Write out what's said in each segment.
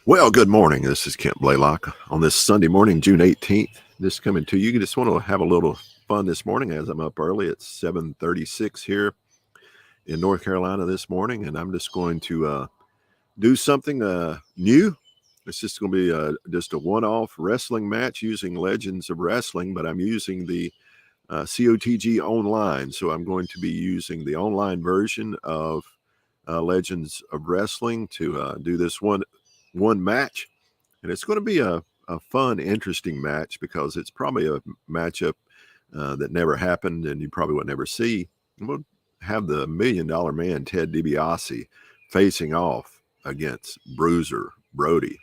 Well, good morning. This is Kent Blaylock on this Sunday morning, June 18th. This coming to you. Just want to have a little fun this morning as I'm up early. It's 7:36 here in North Carolina this morning, and I'm just going to do something new. It's just going to be just a one-off wrestling match using Legends of Wrestling, but I'm using the COTG online. So I'm going to be using the online version of Legends of Wrestling to do this one match. And it's going to be a fun, interesting match because it's probably a matchup that never happened and you probably would never see. We'll have the $1 Million Man, Ted DiBiase, facing off against Bruiser Brody.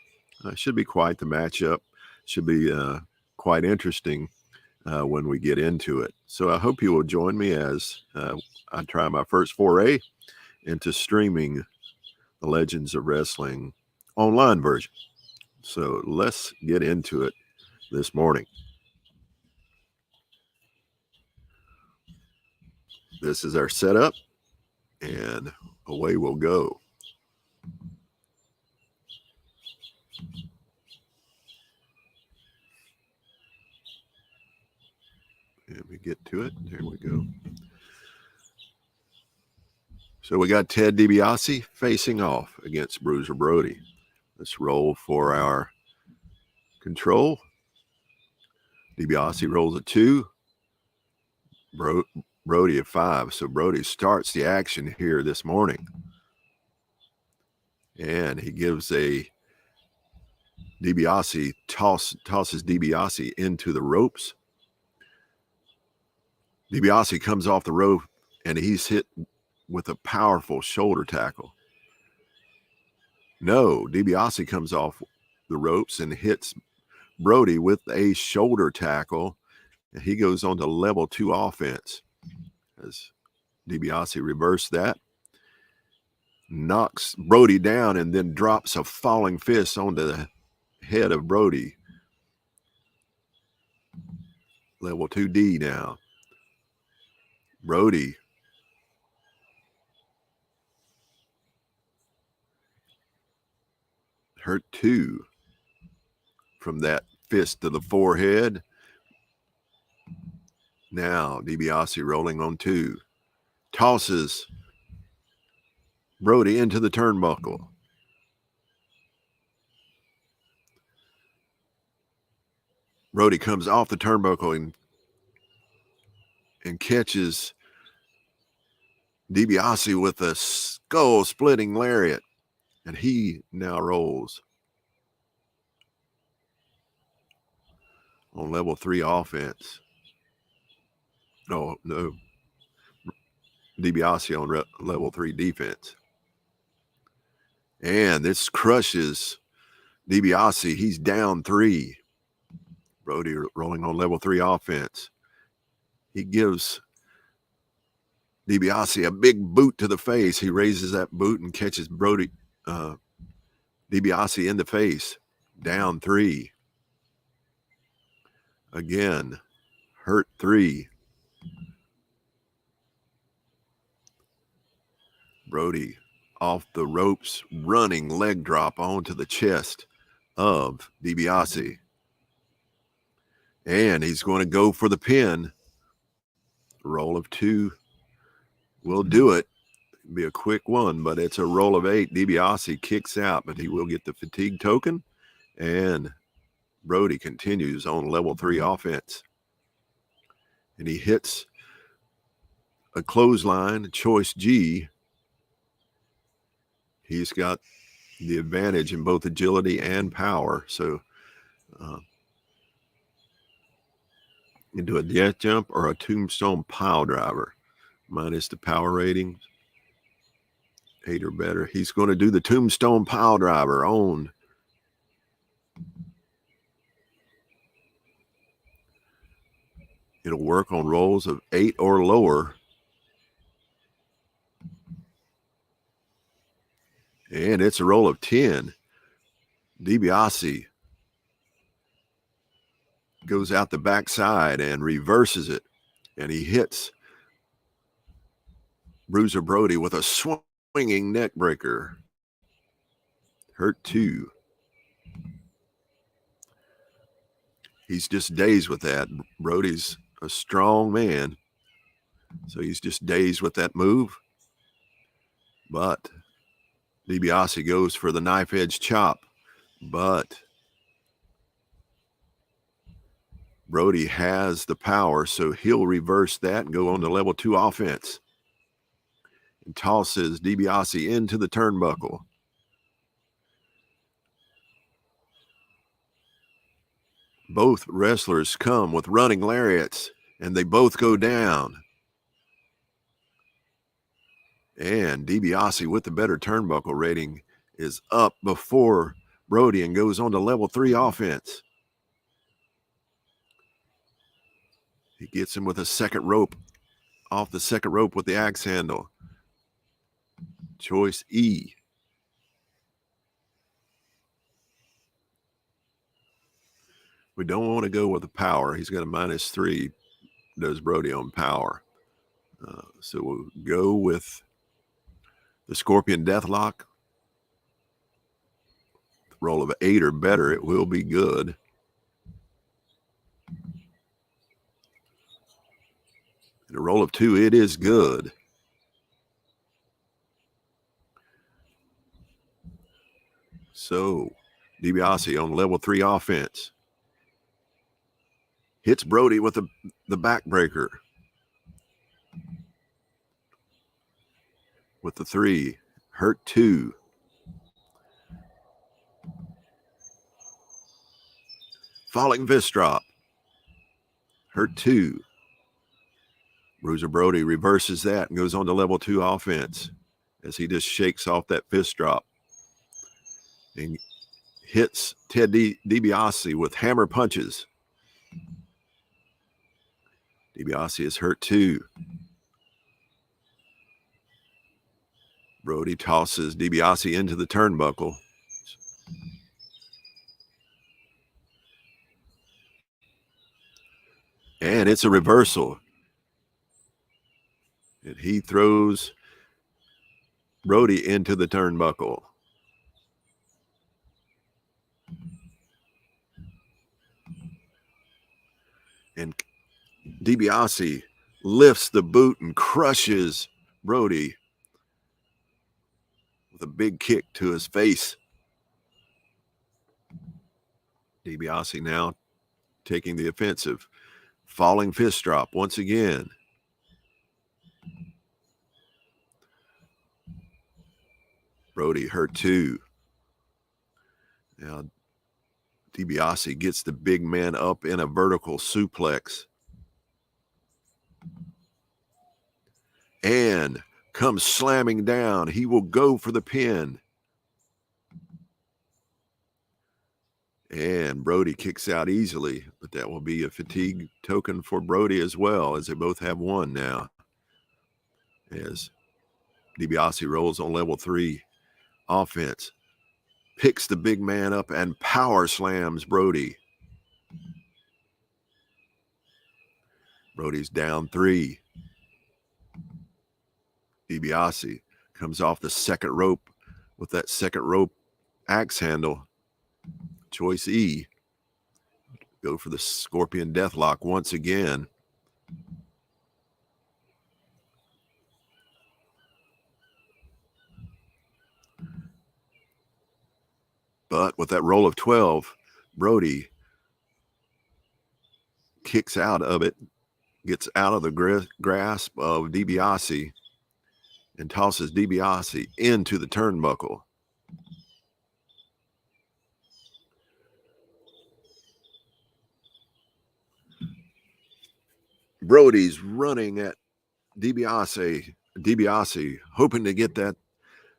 Should be quite the matchup. Should be quite interesting when we get into it. So I hope you will join me as I try my first foray into streaming the Legends of Wrestling online version. So let's get into it this morning. This is our setup, and away we'll go. And we get to it. There we go. So we got Ted DiBiase facing off against Bruiser Brody. Let's roll for our control. DiBiase rolls a 2. Brody a 5. So Brody starts the action here this morning. And he gives a DiBiase tosses DiBiase into the ropes. DiBiase comes off the rope and he's hit with a powerful shoulder tackle. No, DiBiase comes off the ropes and hits Brody with a shoulder tackle, and he goes on to level 2 offense. As DiBiase reversed that, knocks Brody down, and then drops a falling fist onto the head of Brody. Level 2D now. Brody hurt 2 from that fist to the forehead. Now DiBiase rolling on 2. Tosses Brody into the turnbuckle. Brody comes off the turnbuckle and catches DiBiase with a skull-splitting lariat. And he now rolls on level 3 offense. No. DiBiase on level 3 defense. And this crushes DiBiase. He's down 3. Brody rolling on level 3 offense. He gives DiBiase a big boot to the face. He raises that boot and catches DiBiase in the face. Down 3. Again, hurt 3. Brody off the ropes, running leg drop onto the chest of DiBiase. And he's going to go for the pin. Roll of 2 will do it. It'll be a quick one, but it's a roll of 8. DiBiase kicks out, but he will get the fatigue token. And Brody continues on level 3 offense. And he hits a clothesline, choice G. He's got the advantage in both agility and power. So into a death jump or a tombstone pile driver, minus the power ratings, 8 or better. He's going to do the tombstone pile driver on it'll work on rolls of 8 or lower. And it's a roll of 10. DiBiase goes out the backside and reverses it. And he hits Bruiser Brody with a swinging neck breaker. Hurt 2. He's just dazed with that. Brody's a strong man, so he's just dazed with that move. But DiBiase goes for the knife edge chop, but Brody has the power, so he'll reverse that and go on to level 2 offense. And tosses DiBiase into the turnbuckle. Both wrestlers come with running lariats, and they both go down. And DiBiase, with the better turnbuckle rating, is up before Brody and goes on to level 3 offense. He gets him with a second rope, off the second rope with the axe handle. Choice E. We don't want to go with the power. He's got a -3, does Brody on power. So we'll go with the Scorpion Deathlock. Roll of 8 or better, it will be good. And a roll of 2, it is good. So DiBiase on level 3 offense. Hits Brody with the backbreaker. With the 3. Hurt 2. Falling fist drop. Hurt 2. Bruiser Brody reverses that and goes on to level 2 offense as he just shakes off that fist drop and hits Ted DiBiase with hammer punches. DiBiase is hurt 2. Brody tosses DiBiase into the turnbuckle. And it's a reversal. And he throws Brody into the turnbuckle. And DiBiase lifts the boot and crushes Brody with a big kick to his face. DiBiase now taking the offensive. Falling fist drop once again. Brody hurt 2. Now DiBiase gets the big man up in a vertical suplex. And comes slamming down. He will go for the pin. And Brody kicks out easily, but that will be a fatigue token for Brody as well, as they both have 1 now. As DiBiase rolls on level 3 offense, picks the big man up and power slams Brody. Brody's down 3. DiBiase comes off the second rope with that second rope axe handle. Choice E. Go for the Scorpion Deathlock once again. But with that roll of 12, Brody kicks out of it, gets out of the grasp of DiBiase, and tosses DiBiase into the turnbuckle. Brody's running at DiBiase, hoping to get that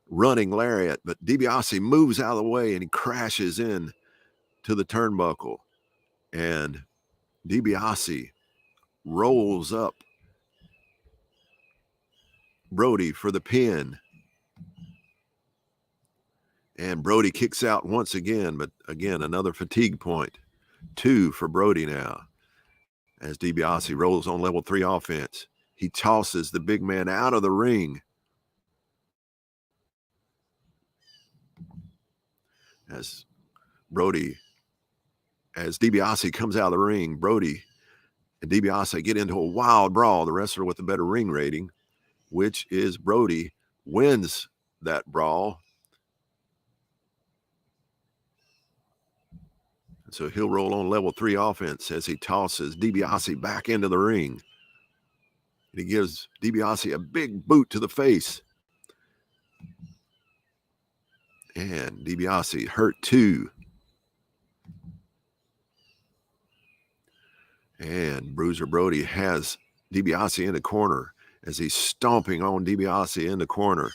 running lariat, but DiBiase moves out of the way and he crashes in to the turnbuckle. And DiBiase rolls up Brody for the pin. And Brody kicks out once again, but again, another fatigue point. 2 for Brody now. As DiBiase rolls on level 3 offense, he tosses the big man out of the ring. As Brody as DiBiase comes out of the ring, Brody and DiBiase get into a wild brawl. The wrestler with the better ring rating, which is Brody, wins that brawl. So he'll roll on level 3 offense as he tosses DiBiase back into the ring. And he gives DiBiase a big boot to the face. And DiBiase hurt too. And Bruiser Brody has DiBiase in the corner as he's stomping on DiBiase in the corner.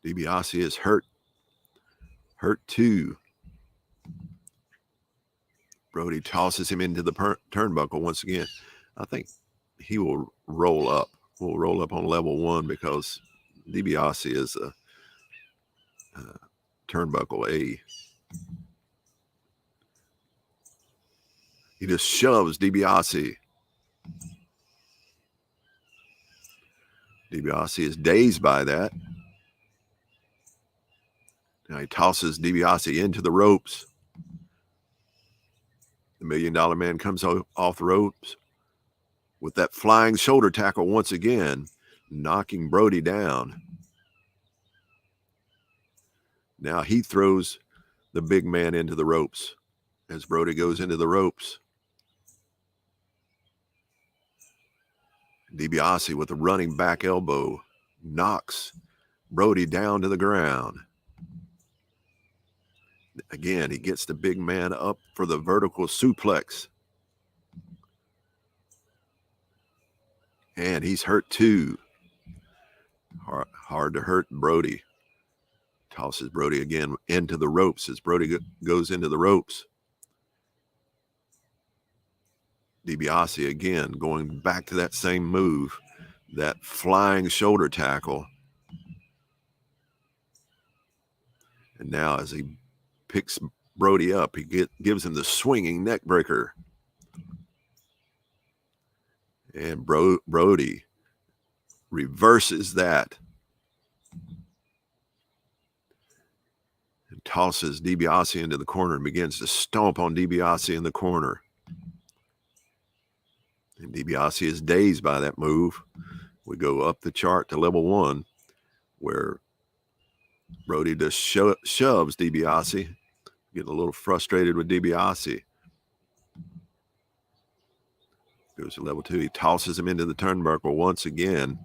DiBiase is hurt too. Brody tosses him into the turnbuckle once again. I think he will roll up. We'll roll up on level 1 because DiBiase is a turnbuckle A. He just shoves DiBiase. DiBiase is dazed by that. Now he tosses DiBiase into the ropes. The $1 Million Man comes off the ropes with that flying shoulder tackle once again, knocking Brody down. Now he throws the big man into the ropes as Brody goes into the ropes. DiBiase with a running back elbow knocks Brody down to the ground. Again, he gets the big man up for the vertical suplex. And he's hurt too. Hard to hurt Brody. Tosses Brody again into the ropes as Brody goes into the ropes. DiBiase again going back to that same move, that flying shoulder tackle. And now as he picks Brody up, he gives him the swinging neck breaker. And Brody reverses that and tosses DiBiase into the corner and begins to stomp on DiBiase in the corner. And DiBiase is dazed by that move. We go up the chart to level 1, where Brody just shoves DiBiase. Getting a little frustrated with DiBiase. Goes to level 2. He tosses him into the turnbuckle once again.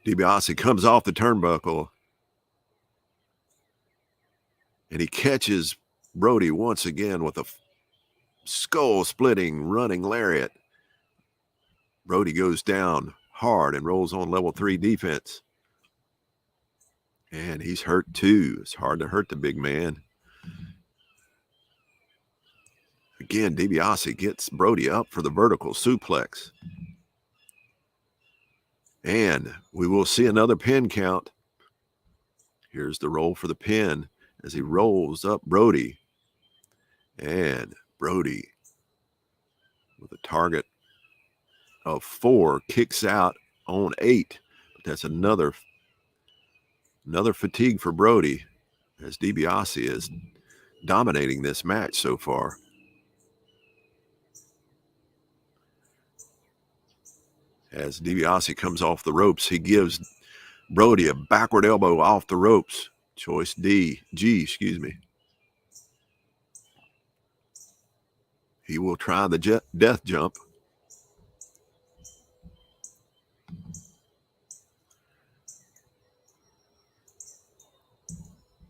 DiBiase comes off the turnbuckle. And he catches Brody once again with a skull-splitting running lariat. Brody goes down hard and rolls on level 3 defense. And he's hurt too. It's hard to hurt the big man. Again, DiBiase gets Brody up for the vertical suplex. And we will see another pin count. Here's the roll for the pin as he rolls up Brody. And Brody, with a target of 4, kicks out on 8. But that's another fatigue for Brody as DiBiase is dominating this match so far. As DiBiase comes off the ropes, he gives Brody a backward elbow off the ropes. Choice G. He will try the death jump.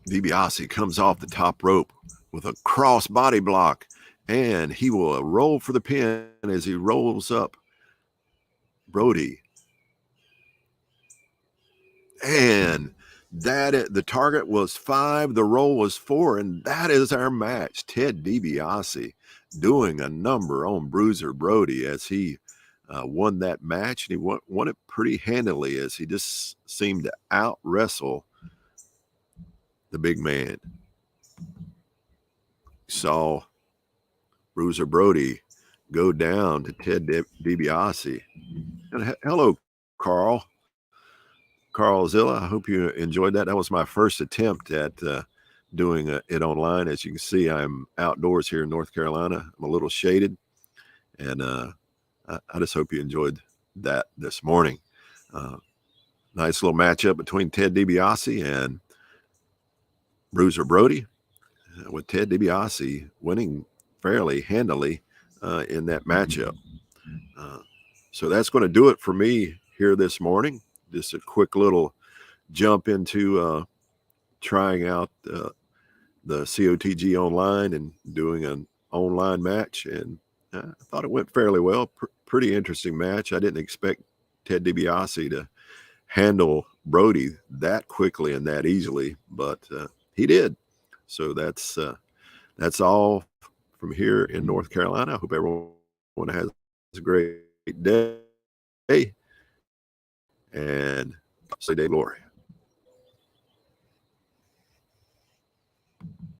DiBiase comes off the top rope with a cross body block, and he will roll for the pin as he rolls up Brody. And the target was 5, the roll was 4, and that is our match. Ted DiBiase doing a number on Bruiser Brody as he won that match, and he won it pretty handily as he just seemed to out-wrestle the big man. Saw Bruiser Brody go down to Ted DiBiase. And hello, Carl. Carlzilla. I hope you enjoyed that. That was my first attempt at doing it online. As you can see, I'm outdoors here in North Carolina. I'm a little shaded, and I just hope you enjoyed that this morning. Nice little matchup between Ted DiBiase and Bruiser Brody, with Ted DiBiase winning fairly handily in that matchup. So that's going to do it for me here this morning. Just a quick little jump into trying out the COTG online and doing an online match, and I thought it went fairly well. Pretty interesting match. I didn't expect Ted DiBiase to handle Brody that quickly and that easily, but he did. So that's all from here in North Carolina. I hope everyone has a great day, and say day glory.